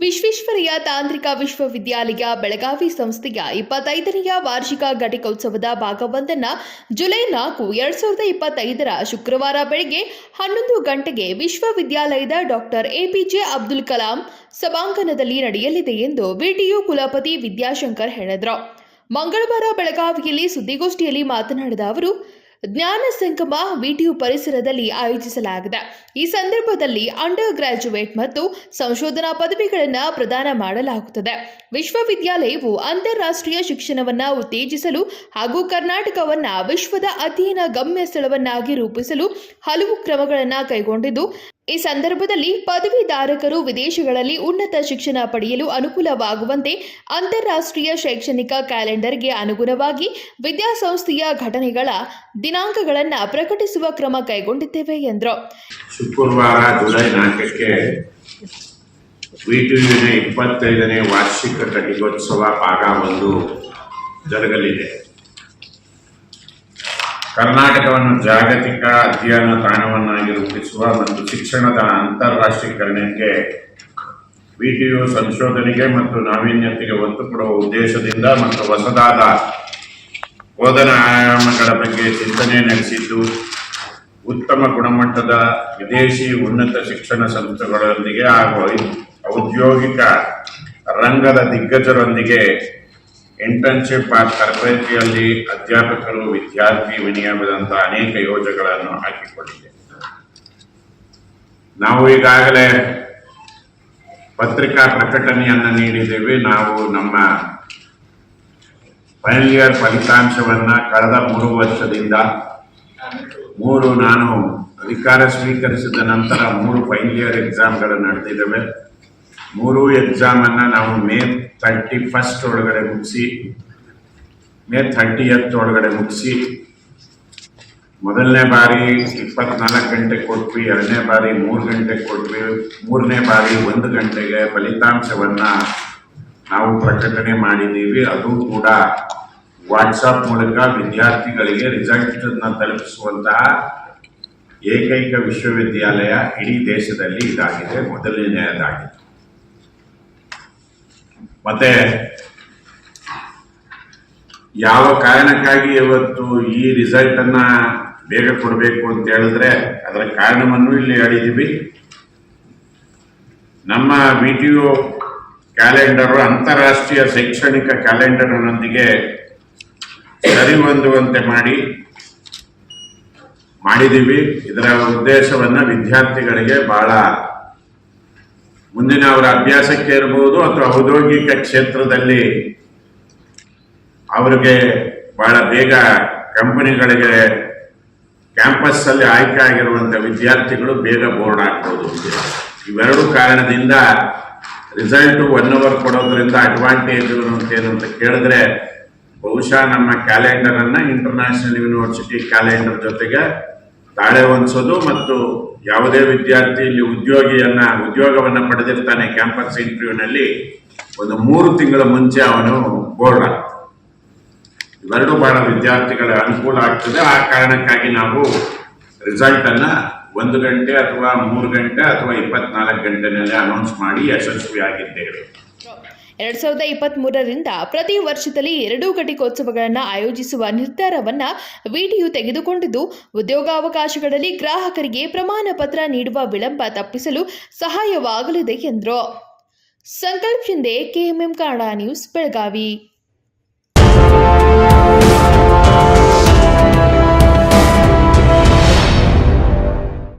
ವಿಶ್ವೇಶ್ವರಯ್ಯ ತಾಂತ್ರಿಕ ವಿಶ್ವವಿದ್ಯಾಲಯ ಬೆಳಗಾವಿ ಸಂಸ್ಥೆಯ 25ನೇ ವಾರ್ಷಿಕ ಘಟಿಕೋತ್ಸವದ ಭಾಗವೊಂದನ್ನು ಜುಲೈ 4, 2025 ಶುಕ್ರವಾರ ಬೆಳಗ್ಗೆ 11 ಗಂಟೆಗೆ ವಿಶ್ವವಿದ್ಯಾಲಯದ ಡಾಕ್ಟರ್ ಎಪಿಜೆ ಅಬ್ದುಲ್ ಕಲಾಂ ಸಭಾಂಗಣದಲ್ಲಿ ನಡೆಯಲಿದೆ ಎಂದು ವಿಟಿಯು ಕುಲಪತಿ ವಿದ್ಯಾಶಂಕರ್ ಹೇಳಿದರು. ಮಂಗಳವಾರ ಬೆಳಗಾವಿಯಲ್ಲಿ ಸುದ್ದಿಗೋಷ್ಠಿಯಲ್ಲಿ ಮಾತನಾಡಿದ ಅವರು, ಜ್ಞಾನ ಸಂಗಮ ವಿಟಿಯು ಪರಿಸರದಲ್ಲಿ ಆಯೋಜಿಸಲಾಗಿದೆ. ಈ ಸಂದರ್ಭದಲ್ಲಿ ಅಂಡರ್ ಗ್ರಾಜ್ಯುಯೇಟ್ ಮತ್ತು ಸಂಶೋಧನಾ ಪದವಿಗಳನ್ನು ಪ್ರದಾನ ಮಾಡಲಾಗುತ್ತದೆ. ವಿಶ್ವವಿದ್ಯಾಲಯವು ಅಂತಾರಾಷ್ಟ್ರೀಯ ಶಿಕ್ಷಣವನ್ನು ಉತ್ತೇಜಿಸಲು ಹಾಗೂ ಕರ್ನಾಟಕವನ್ನು ವಿಶ್ವದ ಅಧ್ಯಯನ ಗಮ್ಯ ಸ್ಥಳವನ್ನಾಗಿ ರೂಪಿಸಲು ಹಲವು ಕ್ರಮಗಳನ್ನು ಕೈಗೊಂಡಿದ್ದು, ಈ ಸಂದರ್ಭದಲ್ಲಿ ಪದವೀಧರರು ವಿದೇಶಗಳಲ್ಲಿ ಉನ್ನತ ಶಿಕ್ಷಣ ಪಡೆಯಲು ಅನುಕೂಲವಾಗುವಂತೆ ಅಂತಾರಾಷ್ಟ್ರೀಯ ಶೈಕ್ಷಣಿಕ ಕ್ಯಾಲೆಂಡರ್ಗೆ ಅನುಗುಣವಾಗಿ ವಿದ್ಯಾಸಂಸ್ಥೆಯ ಘಟನೆಗಳ ದಿನಾಂಕಗಳನ್ನು ಪ್ರಕಟಿಸುವ ಕ್ರಮ ಕೈಗೊಂಡಿದ್ದೇವೆ ಎಂದರು. ಶುಕ್ರವಾರ ಜುಲೈ 4ಕ್ಕೆ ವಿಟಿಯುವಿನ 25ನೇ ವಾರ್ಷಿಕ ಘಟಿಕೋತ್ಸವ ಭಾಗ 1 ಜರುಗಲಿದೆ. ಕರ್ನಾಟಕವನ್ನು ಜಾಗತಿಕ ಅಧ್ಯಯನ ತಾಣವನ್ನಾಗಿ ರೂಪಿಸುವ ಮತ್ತು ಶಿಕ್ಷಣದ ಅಂತಾರಾಷ್ಟ್ರೀಕರಣಕ್ಕೆ ವಿಟಿಯು ಸಂಶೋಧನೆಗೆ ಮತ್ತು ನಾವೀನ್ಯತೆಗೆ ಒತ್ತು ಕೊಡುವ ಉದ್ದೇಶದಿಂದ ಮತ್ತು ಹೊಸದಾದ ಬೋಧನಾ ಆಯಾಮಗಳ ಬಗ್ಗೆ ಚಿಂತನೆ ನಡೆಸಿದ್ದು, ಉತ್ತಮ ಗುಣಮಟ್ಟದ ವಿದೇಶಿ ಉನ್ನತ ಶಿಕ್ಷಣ ಸಂಸ್ಥೆಗಳೊಂದಿಗೆ ಹಾಗೂ ಔದ್ಯೋಗಿಕ ರಂಗದ ದಿಗ್ಗಜರೊಂದಿಗೆ ಇಂಟರ್ನ್ಶಿಪ್ ತರಬೇತಿಯಲ್ಲಿ ಅಧ್ಯಾಪಕರು ವಿದ್ಯಾರ್ಥಿ ವಿನಿಮಯದಂಥ ಅನೇಕ ಯೋಜನೆಗಳನ್ನು ಹಾಕಿಕೊಂಡಿದೆ. ನಾವು ಈಗಾಗಲೇ ಪತ್ರಿಕಾ ಪ್ರಕಟಣೆಯನ್ನು ನೀಡಿದ್ದೇವೆ. ನಾವು ನಮ್ಮ ಫೈನಲ್ ಇಯರ್ ಫಲಿತಾಂಶವನ್ನು ಕಳೆದ 3 ವರ್ಷದಿಂದ ನಾನು ಅಧಿಕಾರ ಸ್ವೀಕರಿಸಿದ ನಂತರ 3 ಫೈನಲ್ ಇಯರ್ ಎಕ್ಸಾಮ್ಗಳು ನಡೆದಿದ್ದಾವೆ. 3 ಎಕ್ಸಾಮನ್ನು ನಾವು ಮೇ 31 ಒಳಗಡೆ ಮುಗಿಸಿ, ಮೇ 30th ಒಳಗಡೆ ಮುಗಿಸಿ, ಮೊದಲನೇ ಬಾರಿ 24 ಗಂಟೆ ಕೊಟ್ವಿ, ಎರಡನೇ ಬಾರಿ 3 ಗಂಟೆ ಕೊಟ್ವಿ, ಮೂರನೇ ಬಾರಿ 1 ಗಂಟೆಗೆ ಫಲಿತಾಂಶವನ್ನು ನಾವು ಪ್ರಕಟಣೆ ಮಾಡಿದ್ದೀವಿ. ಅದು ಕೂಡ ವಾಟ್ಸಪ್ ಮೂಲಕ ವಿದ್ಯಾರ್ಥಿಗಳಿಗೆ ರಿಸಲ್ಟನ್ನು ತಲುಪಿಸುವಂತಹ ಏಕೈಕ ವಿಶ್ವವಿದ್ಯಾಲಯ ಇಡೀ ದೇಶದಲ್ಲಿ ಇದಾಗಿದೆ, ಮೊದಲನೆಯದಾಗಿದೆ. ಮತ್ತೆ ಯಾವ ಕಾರಣಕ್ಕಾಗಿ ಇವತ್ತು ಈ ರಿಸಲ್ಟನ್ನು ಬೇಗ ಕೊಡಬೇಕು ಅಂತ ಹೇಳಿದ್ರೆ ಅದರ ಕಾರಣವನ್ನು ಇಲ್ಲಿ ಹೇಳಿದ್ದೀವಿ. ನಮ್ಮ ವಿಟಿಯು ಕ್ಯಾಲೆಂಡರು ಅಂತಾರಾಷ್ಟ್ರೀಯ ಶೈಕ್ಷಣಿಕ ಕ್ಯಾಲೆಂಡರ್ನೊಂದಿಗೆ ಸರಿಹೊಂದುವಂತೆ ಮಾಡಿದ್ದೀವಿ. ಇದರ ಉದ್ದೇಶವನ್ನು ವಿದ್ಯಾರ್ಥಿಗಳಿಗೆ ಬಹಳ ಮುಂದಿನ ಅವರ ಅಭ್ಯಾಸಕ್ಕೆ ಇರಬಹುದು ಅಥವಾ ಔದ್ಯೋಗಿಕ ಕ್ಷೇತ್ರದಲ್ಲಿ ಅವರಿಗೆ ಬಹಳ ಬೇಗ ಕಂಪನಿಗಳಿಗೆ ಕ್ಯಾಂಪಸ್ಸಲ್ಲಿ ಆಯ್ಕೆ ಆಗಿರುವಂಥ ವಿದ್ಯಾರ್ಥಿಗಳು ಬೇಗ ಬೋರ್ಡ್ ಹಾಕ್ಬೋದು. ಇವೆರಡು ಕಾರಣದಿಂದ ರಿಸಲ್ಟು 1 hour ಕೊಡೋದ್ರಿಂದ ಅಡ್ವಾಂಟೇಜ್ ಏನು ಅಂತ ಕೇಳಿದ್ರೆ, ಬಹುಶಃ ನಮ್ಮ ಕ್ಯಾಲೆಂಡರನ್ನು ಇಂಟರ್ನ್ಯಾಷನಲ್ ಯೂನಿವರ್ಸಿಟಿ ಕ್ಯಾಲೆಂಡರ್ ಜೊತೆಗೆ ತಾಳೆ ಹೊಂದಿಸೋದು ಮತ್ತು ಯಾವುದೇ ವಿದ್ಯಾರ್ಥಿ ಇಲ್ಲಿ ಉದ್ಯೋಗವನ್ನು ಪಡೆದಿರ್ತಾನೆ ಕ್ಯಾಂಪಸ್ ಇಂಟರ್ವ್ಯೂನಲ್ಲಿ 3 ತಿಂಗಳ ಮುಂಚೆ ಅವನು ಬೋರ್ಡ್ ಆಗ್ತಾನೆ. ಇವೆರಡು ಬಹಳ ವಿದ್ಯಾರ್ಥಿಗಳ ಅನುಕೂಲ ಆಗ್ತದೆ. ಆ ಕಾರಣಕ್ಕಾಗಿ ನಾವು ರಿಸಲ್ಟನ್ನು 1 ಗಂಟೆ ಅಥವಾ 3 ಗಂಟೆ ಅಥವಾ 24 ಗಂಟೆನಲ್ಲಿ ಅನೌನ್ಸ್ ಮಾಡಿ ಯಶಸ್ವಿಯಾಗಿದ್ದೇವೆ. 2023ರಿಂದ ಪ್ರತಿ ವರ್ಷದಲ್ಲಿ 2 ಘಟಿಕೋತ್ಸವಗಳನ್ನು ಆಯೋಜಿಸುವ ನಿರ್ಧಾರವನ್ನು ವಿಟಿಯು ತೆಗೆದುಕೊಂಡಿದ್ದು, ಉದ್ಯೋಗಾವಕಾಶಗಳಲ್ಲಿ ಗ್ರಾಹಕರಿಗೆ ಪ್ರಮಾಣ ಪತ್ರ ನೀಡುವ ವಿಳಂಬ ತಪ್ಪಿಸಲು ಸಹಾಯವಾಗಲಿದೆ ಎಂದರು. ಸಂಕಲ್ಪ ಶಿಂದೆ, KMM ಕನ್ನಡ ನ್ಯೂಸ್, ಬೆಳಗಾವಿ.